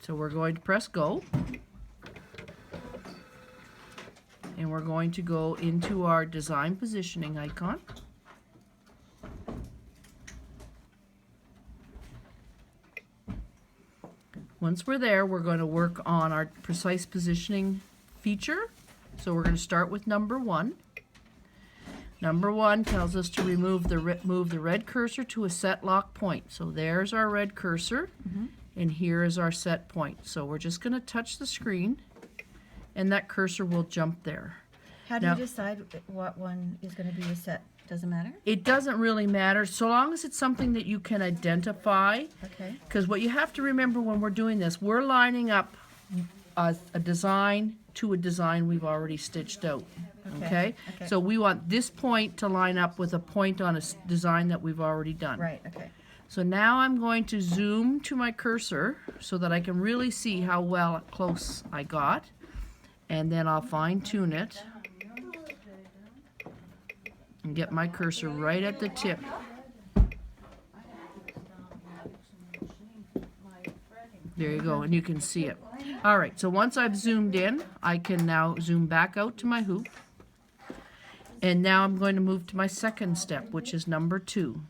so we're going to press go. And we're going to go into our design positioning icon. Once we're there, we're going to work on our precise positioning feature. So we're going to start with number 1. Number 1 tells us to move the red cursor to a set lock point. So there's our red cursor, and here is our set point. So we're just going to touch the screen, and that cursor will jump there. How do you decide what one is going to be a set? Doesn't matter? It doesn't really matter, so long as it's something that you can identify. Okay. Because what you have to remember when we're doing this, we're lining up a design to a design we've already stitched out. Okay? So we want this point to line up with a point on a design that we've already done. Right, okay. So now I'm going to zoom to my cursor so that I can really see how well close I got. And then I'll fine tune it and get my cursor right at the tip. There you go, and you can see it. All right, so once I've zoomed in, I can now zoom back out to my hoop. And now I'm going to move to my second step, which is number 2.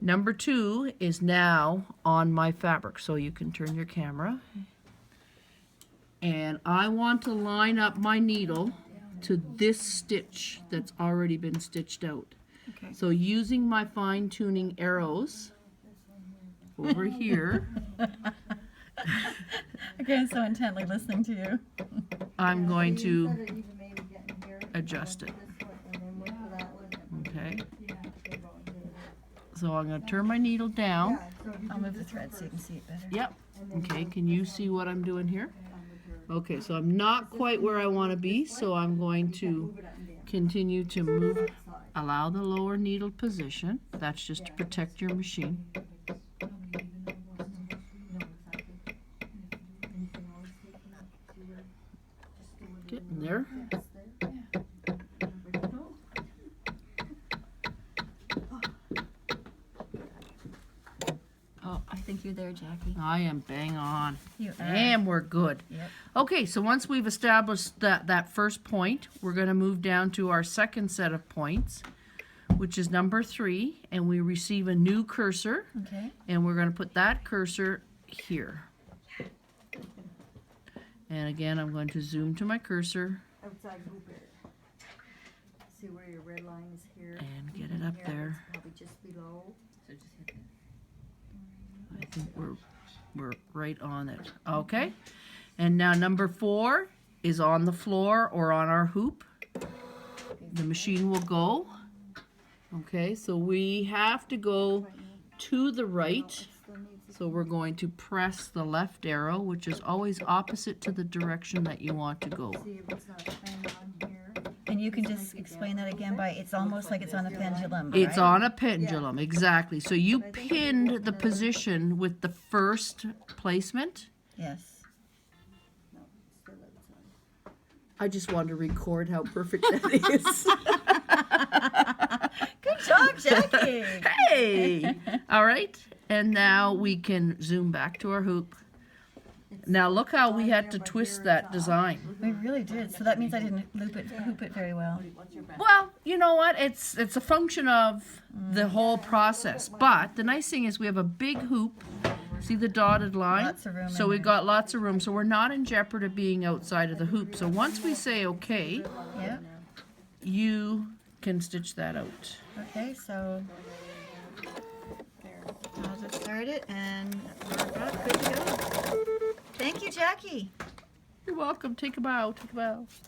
Number 2 is now on my fabric, so you can turn your camera. And I want to line up my needle to this stitch that's already been stitched out. Okay. So using my fine-tuning arrows over here, Again, so intently listening to you. I'm going to adjust it. Okay. So I'm going to turn my needle down. I'll move the thread so you can see it better. Yep. Okay, can you see what I'm doing here? Okay, so I'm not quite where I want to be, so I'm going to continue to move, allow the lower needle position. That's just to protect your machine. Getting there. Oh, I think you're there, Jackie. I am bang on. You are. And we're good. Yep. Okay, so once we've established that first point, we're going to move down to our second set of points, which is number 3, and we receive a new cursor, Okay. and we're going to put that cursor here. And again, I'm going to zoom to my cursor Outside hoop area. See where your red line is here? and get it up Here, there. it's probably just below. So just hit I think we're right on it. Okay, and now number 4 is on the floor or on our hoop. The machine will go. Okay, so we have to go to the right. So we're going to press the left arrow, which is always opposite to the direction that you want to go. See if it's not pinned on here. And you can just explain that again by, it's almost like it's on a pendulum, It's right? on a pendulum, exactly. So you pinned the position with the first placement. Yes. No, it's still outside. I just wanted to record how perfect that is. Good job, Jackie. Hey! All right, and now we can zoom back to our hoop. Now look how we had to twist that design. We really did. So that means I didn't hoop it very well. Well, you know what? It's a function of the whole process. But the nice thing is we have a big hoop. See the dotted line? Lots of room So in we've there. got lots of room. So we're not in jeopardy of being outside of the hoop. So once we say okay, Yeah. you can stitch that out. Okay, so I'll just start it and we're about good to go. Thank you, Jackie. You're welcome. Take a bow. Take a bow.